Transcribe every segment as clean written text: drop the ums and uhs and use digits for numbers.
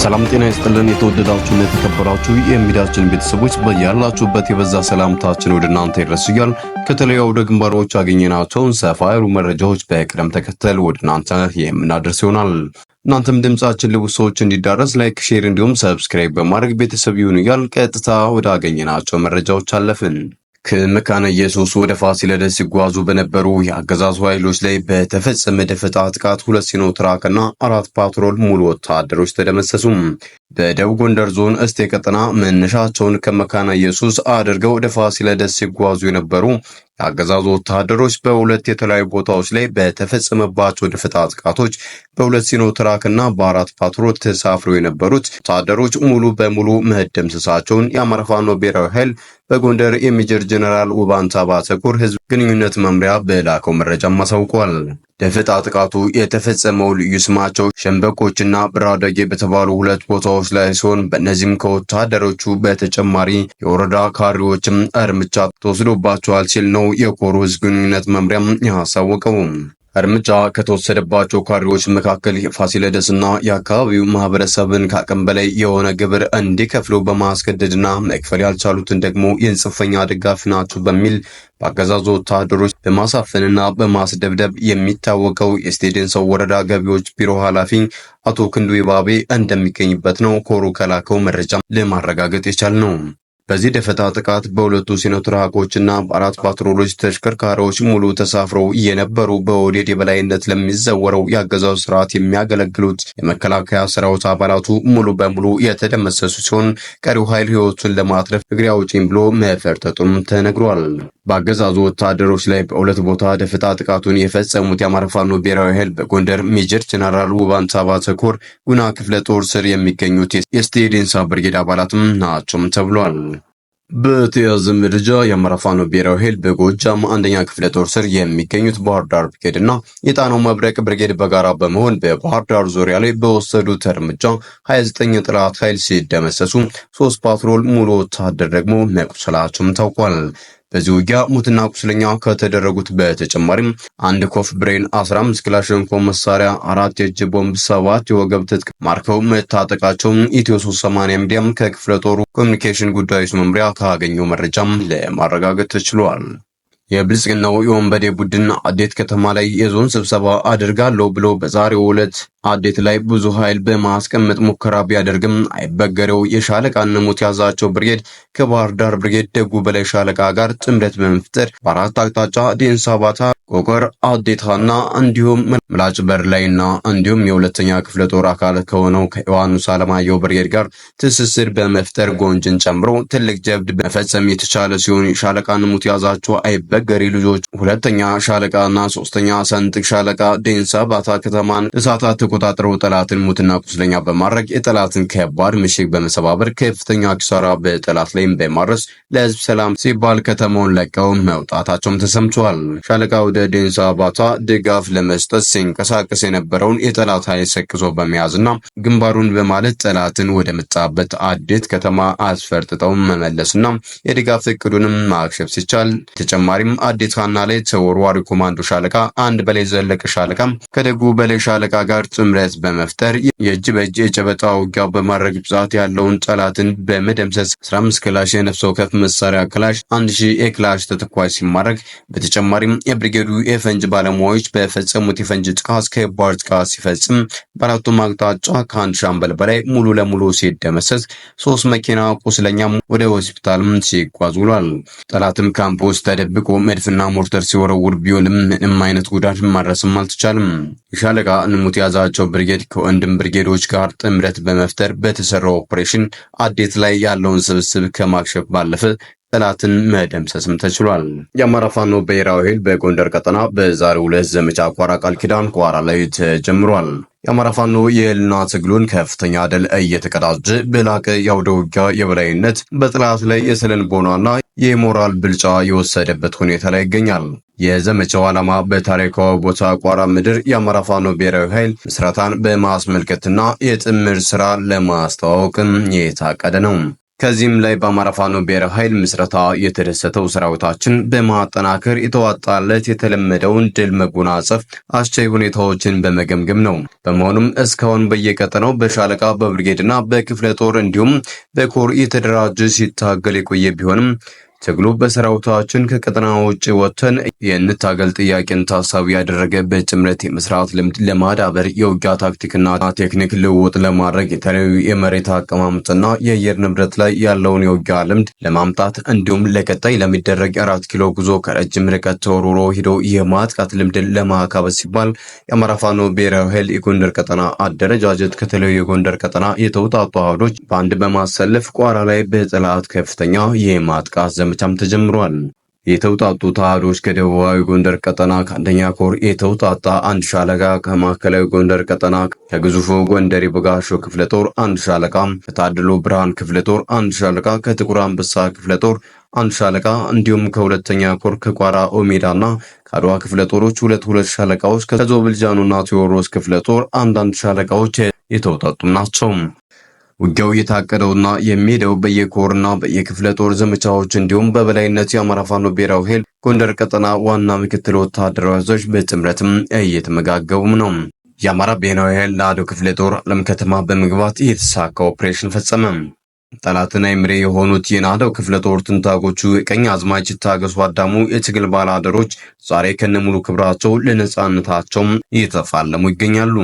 ሰላም ጤና ይስጥልን። የተወደዳችሁና የተከበራችሁ የሚዲያችን ቤተሰቦች በያላችሁበት የበዛ ሰላምታችን ወደ እናንተ ይድረስ እያልን ከተለያዩ አውደ ግንባሮች ያገኘናቸውን ሰፋ ያሉ መረጃዎች በቅደም ተከተል ወደ እናንተ የምናደርስ ይሆናል። እናንተም ድምጻችን ለብዙ ሰዎች እንዲዳረስ ላይክ፣ ሼር እንዲሁም ሰብስክራይብ በማድረግ ቤተሰብ ይሁኑ እያልን ቀጥታ ወደ አገኘናቸው መረጃዎች አለፍን። ከመካነ ኢየሱስ ወደ ፋሲለደስ ሲጓዙ በነበሩ የአገዛዙ ኃይሎች ላይ በተፈጸመ ደፈጣ ጥቃት 2 ሲኖትራክና 4 ፓትሮል ሙሉ ወታደሮች ተደመሰሱ። በደቡብ ጎንደር ዞን እስቴ ቀጠና መነሻቸውን ከመካነ ኢየሱስ አድርገው ወደ ፋሲለደስ ሲጓዙ የነበሩ የአገዛዙ ወታደሮች በሁለት የተለያዩ ቦታዎች ላይ በተፈጸመባቸው ደፈጣ ጥቃቶች በ2 ሲኖትራክና በ4 ፓትሮል ተሳፍረው የነበሩት ወታደሮች ሙሉ በሙሉ መደምሰሳቸውን የአማራ ፋኖ ብሔራዊ ኃይል በጎንደር የሜጀር ጀነራል ውባንታ ባተኩር ህዝብ ግንኙነት መምሪያ በላከው መረጃም አሳውቋል። ደፈጣ ጥቃቱ የተፈጸመው ልዩ ስማቸው ሸምበቆችና ብራደጌ በተባሉ 2 ቦታዎች ላይ ሲሆን በእነዚህም ከወታደሮቹ በተጨማሪ የወረዳ ካድሬዎችም እርምጃ ተወስዶባቸዋል ሲል ነው የኮሩ ህዝብ ግንኙነት መምሪያም ያሳወቀው። እርምጃ ከተወሰደባቸው ካድሬዎች መካከል ፋሲለደስና የአካባቢው ማህበረሰብን ከአቅም በላይ የሆነ ግብር እንዲከፍሉ በማስገደድና መክፈል ያልቻሉትን ደግሞ የጽንፈኛ ደጋፊ ናቸው በሚል በአገዛዙ ወታደሮች በማሳፈንና በማስደብደብ የሚታወቀው የስቴዴንሰው ወረዳ ገቢዎች ቢሮ ኃላፊ አቶ ክንዱ ይባቤ እንደሚገኝበት ነው ኮሩ ከላከው መረጃ ለማረጋገጥ የቻልነው። በዚህ ደፈጣ ጥቃት በሁለቱ ሲኖትራኮችና በ4 ፓትሮሎች ተሽከርካሪዎች ሙሉ ተሳፍረው የነበሩ በኦህዴድ የበላይነት ለሚዘወረው የአገዛዙ ስርዓት የሚያገለግሉት የመከላከያ ሰራዊት አባላቱ ሙሉ በሙሉ የተደመሰሱ ሲሆን ቀሪው ኃይል ህይወቱን ለማትረፍ እግሬ አውጪኝ ብሎ መፈርጠጡም ተነግሯል። በአገዛዙ ወታደሮች ላይ በሁለት ቦታ ደፈጣ ጥቃቱን የፈጸሙት የአማራ ፋኖ ብሔራዊ ኃይል በጎንደር ሜጀር ጀነራል ውባንታ ባተኩር ጉና ክፍለ ጦር ስር የሚገኙት የስቴዴንሳ ብርጌድ አባላትም ናቸውም ተብሏል። በተያያዘ መረጃ የአማራ ፋኖ ብሔራዊ ኃይል በጎጃም 1ኛ ክፍለ ጦር ስር የሚገኙት ባህር ዳር ብርጌድ እና የጣናው መብረቅ ብርጌድ በጋራ በመሆን በባህር ዳር ዙሪያ ላይ በወሰዱት እርምጃ 29 የጠላት ኃይል ሲደመሰሱ 3 ፓትሮል ሙሉ ወታደር ደግሞ መቁሰላቸውም ታውቋል። በዚህ ውጊያ ሙትና ቁስለኛ ከተደረጉት በተጨማሪም 1 ኮፍ ብሬን፣ 15 ክላሽንኮቭ መሳሪያ፣ 4 የእጅ ቦምብ፣ 7 የወገብ ትጥቅ ማርከው መታጠቃቸውን ኢትዮ 380 ሚዲያም ከክፍለ ጦሩ ኮሚኒኬሽን ጉዳዮች መምሪያ ካገኘው መረጃም ለማረጋገጥ ተችሏል። የብልጽግናው የወንበዴ ቡድን አዴት ከተማ ላይ የዞን ስብሰባ አድርጋለሁ ብሎ በዛሬው ዕለት አዴት ላይ ብዙ ኃይል በማስቀመጥ ሙከራ ቢያደርግም አይበገሬው የሻለቃ ነሙት ያዛቸው ብርጌድ ከባህር ዳር ብርጌድ ደጉ በላይ ሻለቃ ጋር ጥምረት በመፍጠር በአራት አቅጣጫ ዴንሳ ባታ፣ ቆቆር፣ አዴታና እንዲሁም ምላጭ በር ላይና እንዲሁም የሁለተኛ ክፍለ ጦር አካል ከሆነው ከዮሐንስ አለማየሁ ብርጌድ ጋር ትስስር በመፍጠር ጎንጅን ጨምሮ ትልቅ ጀብድ መፈጸም የተቻለ ሲሆን ሻለቃ ነሙት ያዛቸው አይበገሬ ልጆች ሁለተኛ ሻለቃና ሶስተኛ ሰንጥቅ ሻለቃ ዴንሳ ባታ ከተማን እሳታት ተቆጣጥረው ጠላትን ሙትና ቁስለኛ በማድረግ የጠላትን ከባድ ምሽግ በመሰባበር ከፍተኛ ኪሳራ በጠላት ላይም በማድረስ ለህዝብ ሰላም ሲባል ከተማውን ለቀው መውጣታቸውም ተሰምቷል። ሻለቃ ወደ ዴንሳ ባታ ድጋፍ ለመስጠት ሲንቀሳቀስ የነበረውን የጠላት ኃይል ሰቅዞ በመያዝና ግንባሩን በማለት ጠላትን ወደ መጣበት አዴት ከተማ አስፈርጥጠው መመለስና የድጋፍ እቅዱንም ማክሸፍ ሲቻል ተጨማሪም አዴት ካና ላይ ተወርዋሪ ኮማንዶ ሻለቃ አንድ በላይ ዘለቀ ሻለቃ ከደጉ በላይ ሻለቃ ጋር ጥምረት በመፍጠር የእጅ በእጅ የጨበጣ ውጊያ በማድረግ ብዛት ያለውን ጠላትን በመደምሰስ 15 ክላሽ የነፍስ ወከፍ መሳሪያ ክላሽ 1000 የክላሽ ተተኳሽ ሲማረክ በተጨማሪም የብሪጌዱ የፈንጅ ባለሙያዎች በፈጸሙት የፈንጅ ጥቃት ከባድ ጥቃት ሲፈጽም በአራቱም አቅጣጫ ከአንድ ሻምበል በላይ ሙሉ ለሙሉ ሲደመሰስ 3 መኪና ቁስለኛም ወደ ሆስፒታልም ሲጓዝ ውሏል። ጠላትም ካምፕ ውስጥ ተደብቆ መድፍና ሞርተር ሲወረውር ቢሆንም ምንም አይነት ጉዳት ማድረስም አልተቻለም። የሻለቃ ንሙት ያዛቸው ብርጌድ ከወንድም ብርጌዶች ጋር ጥምረት በመፍጠር በተሰራው ኦፕሬሽን አዴት ላይ ያለውን ስብስብ ከማክሸፍ ባለፈ ጠላትን መደምሰስም ተችሏል። የአማራ ፋኖ ብሔራዊ ኃይል በጎንደር ቀጠና በዛሬው ዕለት ዘመቻ ቋራ ቃል ኪዳን ቋራ ላይ ተጀምሯል። የአማራ ፋኖ የህልና ትግሉን ከፍተኛ ድል እየተቀዳጀ በላቀ የአውደ ውጊያ የበላይነት በጠላት ላይ የስነ-ልቦናና የሞራል ብልጫ የወሰደበት ሁኔታ ላይ ይገኛል። የዘመቻው ዓላማ በታሪካዊ ቦታ ቋራ ምድር የአማራ ፋኖ ብሔራዊ ኃይል ምስረታን በማስመልከትና የጥምር ስራ ለማስተዋወቅም የታቀደ ነው። ከዚህም ላይ በአማራ ፋኖ ብሔራዊ ኃይል ምስረታ የተደሰተው ሰራዊታችን በማጠናከር የተዋጣለት የተለመደውን ድል መጎናጸፍ አስቻይ ሁኔታዎችን በመገምገም ነው። በመሆኑም እስካሁን በየቀጠናው በሻለቃ በብርጌድና በክፍለ ጦር እንዲሁም በኮር የተደራጀ ሲታገል የቆየ ቢሆንም ትግሉ በሰራዊታችን ከቀጠና ውጭ ወጥተን የንታገል ጥያቄን ታሳቢ ያደረገ በጥምረት የመስራት ልምድ ለማዳበር የውጊያ ታክቲክና ቴክኒክ ልውውጥ ለማድረግ የተለያዩ የመሬት አቀማመጥና የአየር ንብረት ላይ ያለውን የውጊያ ልምድ ለማምጣት እንዲሁም ለቀጣይ ለሚደረግ 4 ኪሎ ጉዞ ከረጅም ርቀት ተወርውሮ ሂዶ የማጥቃት ልምድን ለማካበስ ሲባል የአማራ ፋኖ ብሔራዊ ኃይል የጎንደር ቀጠና አደረጃጀት ከተለያዩ የጎንደር ቀጠና የተውጣጡ አህዶች በአንድ በማሰለፍ ቋራ ላይ በጠላት ከፍተኛ የማጥቃት ዘመቻም ተጀምሯል። የተውጣጡ ተዋህዶች ከደቡባዊ ጎንደር ቀጠና ከአንደኛ ኮር የተውጣጣ አንድ ሻለቃ፣ ከማዕከላዊ ጎንደር ቀጠና ከግዙፉ ጎንደር የበጋሾ ክፍለ ጦር አንድ ሻለቃ፣ ከታድሎ ብርሃን ክፍለ ጦር አንድ ሻለቃ፣ ከጥቁር አንበሳ ክፍለ ጦር አንድ ሻለቃ እንዲሁም ከሁለተኛ ኮር ከቋራ ኦሜዳና ከአድዋ ክፍለ ጦሮች ሁለት ሻለቃዎች ከዞብልጃኑና ቴዎድሮስ ክፍለ ጦር አንዳንድ ሻለቃዎች የተውጣጡ ናቸው። ውጊያው የታቀደውና የሚሄደው በየኮርና በየክፍለ ጦር ዘመቻዎች እንዲሁም በበላይነት የአማራ ፋኖ ብሔራዊ ኃይል ጎንደር ቀጠና ዋና ምክትል ወታደራዊ አዛዥ በጥምረትም እየተመጋገቡም ነው። የአማራ ብሔራዊ ኃይል ለአዶ ክፍለ ጦር አለም ከተማ በመግባት የተሳካ ኦፕሬሽን ፈጸመ። ጠላትን አይምሬ የሆኑት የናደው ክፍለ ጦር ትንታጎቹ የቀኝ አዝማች ታገሱ አዳሙ የትግል ባላደሮች ዛሬ ከነሙሉ ክብራቸው ለነጻነታቸው እየተፋለሙ ይገኛሉ።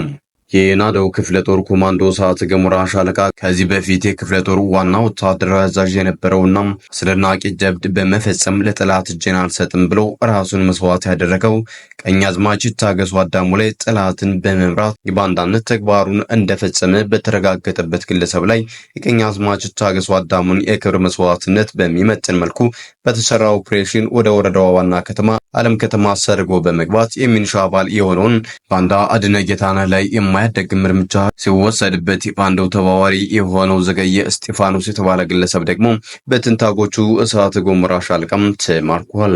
የናደው ክፍለ ጦር ኮማንዶ ሰዓት ገሞራ ሻለቃ ከዚህ በፊት የክፍለ ጦር ዋና ወታደራዊ አዛዥ የነበረውና አስደናቂ ጀብድ በመፈጸም ለጠላት እጄን አልሰጥም ብሎ ራሱን መስዋዕት ያደረገው ቀኛዝማች ታገሱ አዳሙ ላይ ጠላትን በመምራት የባንዳነት ተግባሩን እንደፈጸመ በተረጋገጠበት ግለሰብ ላይ የቀኛዝማች ታገሱ አዳሙን የክብር መስዋዕትነት በሚመጥን መልኩ በተሰራ ኦፕሬሽን ወደ ወረዳዋ ዋና ከተማ አለም ከተማ ሰርጎ በመግባት የሚኒሻ አባል የሆነውን ባንዳ አድነ ጌታነህ ላይ የማያዳግም እርምጃ ሲወሰድበት የባንዳው ተባባሪ የሆነው ዘገየ እስጢፋኖስ የተባለ ግለሰብ ደግሞ በትንታጎቹ እሳተ ገሞራ ሻለቃም ተማርኳል።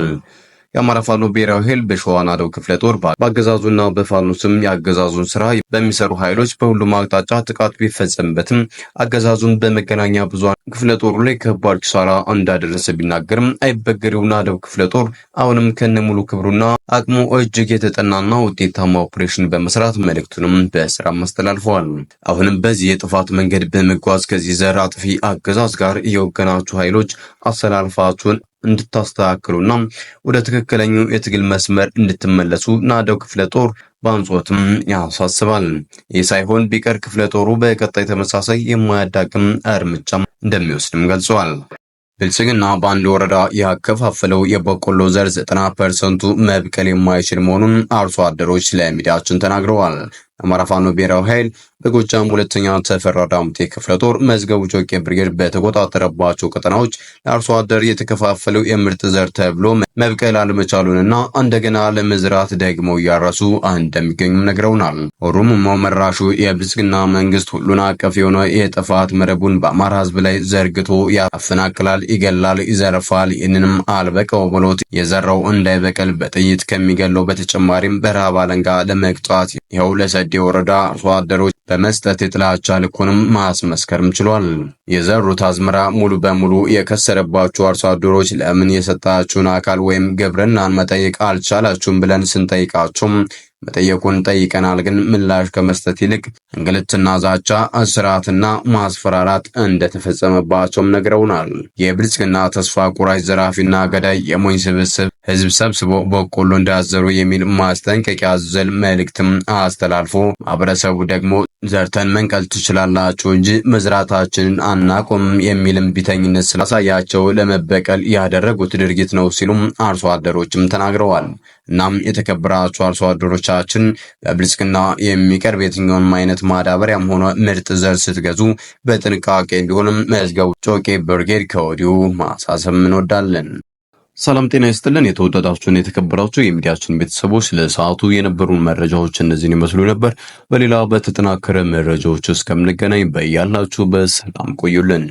የአማራ ፋኖ ብሔራዊ ኃይል በሸዋ ናደው ክፍለ ጦር በአገዛዙና በፋኖ ስም የአገዛዙን ስራ በሚሰሩ ኃይሎች በሁሉም አቅጣጫ ጥቃት ቢፈጸምበትም አገዛዙን በመገናኛ ብዙሃን ክፍለ ጦሩ ላይ ከባድ ኪሳራ እንዳደረሰ ቢናገርም አይበገሬው ናደው ክፍለ ጦር አሁንም ከነሙሉ ክብሩና አቅሙ እጅግ የተጠናና ውጤታማ ኦፕሬሽን በመስራት መልእክቱንም በስራ ማስተላልፈዋል። አሁንም በዚህ የጥፋት መንገድ በመጓዝ ከዚህ ዘር አጥፊ አገዛዝ ጋር የወገናችሁ ኃይሎች አሰላልፋችሁን እንድታስተካክሉና ወደ ትክክለኛው የትግል መስመር እንድትመለሱ ናደው ክፍለ ጦር በአጽንኦትም ያሳስባል። ይህ ሳይሆን ቢቀር ክፍለ ጦሩ በቀጣይ ተመሳሳይ የማያዳግም እርምጃ እንደሚወስድም ገልጿል። ብልጽግና በአንድ ወረዳ ያከፋፈለው የበቆሎ ዘር 90% መብቀል የማይችል መሆኑን አርሶ አደሮች ለሚዲያችን ተናግረዋል። አማራ ፋኖ ብሔራዊ ኃይል በጎጃም ሁለተኛ ተፈራ ዳምጤ ክፍለ ጦር መዝገቡ ጮቄ ብርጌድ በተቆጣጠረባቸው ቀጠናዎች ለአርሶ አደር የተከፋፈለው የምርጥ ዘር ተብሎ መብቀል አለመቻሉንና እንደገና ለመዝራት ደግሞ እያረሱ እንደሚገኙም ነግረውናል። ኦሮሞማው መራሹ የብልጽግና መንግስት ሁሉን አቀፍ የሆነ የጥፋት መረቡን በአማራ ህዝብ ላይ ዘርግቶ ያፈናቅላል፣ ይገላል፣ ይዘርፋል። ይህንንም አልበቀው ብሎት የዘራው እንዳይበቀል በጥይት ከሚገለው በተጨማሪም በረሃብ አለንጋ ለመቅጣት ይኸው ለሰዴ ወረዳ አርሶ አደሮች በመስጠት የጥላቻ ልኩንም ማስመስከርም ችሏል። የዘሩት አዝመራ ሙሉ በሙሉ የከሰረባቸው አርሶ አደሮች ለምን የሰጣችሁን አካል ወይም ግብርናን መጠየቅ አልቻላችሁም ብለን ስንጠይቃቸውም መጠየቁን ጠይቀናል፣ ግን ምላሽ ከመስጠት ይልቅ እንግልትና ዛቻ፣ እስራትና ማስፈራራት እንደተፈጸመባቸውም ነግረውናል። የብልጽግና ተስፋ ቁራጭ ዘራፊና ገዳይ የሞኝ ስብስብ ህዝብ ሰብስቦ በቆሎ እንዳዘሩ የሚል ማስጠንቀቂያ አዘል መልእክትም አስተላልፎ ማህበረሰቡ ደግሞ ዘርተን መንቀል ትችላላችሁ እንጂ መዝራታችንን አናቆም የሚልም ቢተኝነት ስላሳያቸው ለመበቀል ያደረጉት ድርጊት ነው ሲሉም አርሶ አደሮችም ተናግረዋል። እናም የተከበራችሁ አርሶ አደሮቻችን በብልጽግና የሚቀርብ የትኛውንም አይነት ማዳበሪያም ሆነ ምርጥ ዘር ስትገዙ በጥንቃቄ እንዲሆንም መዝገቡ ጮቄ ብርጌድ ከወዲሁ ማሳሰብ እንወዳለን። ሰላም ጤና ይስጥልን። የተወደዳችሁና የተከበራችሁ የሚዲያችን ቤተሰቦች ለሰዓቱ የነበሩን መረጃዎች እነዚህን ይመስሉ ነበር። በሌላ በተጠናከረ መረጃዎች እስከምንገናኝ በያላችሁበት ሰላም ቆዩልን።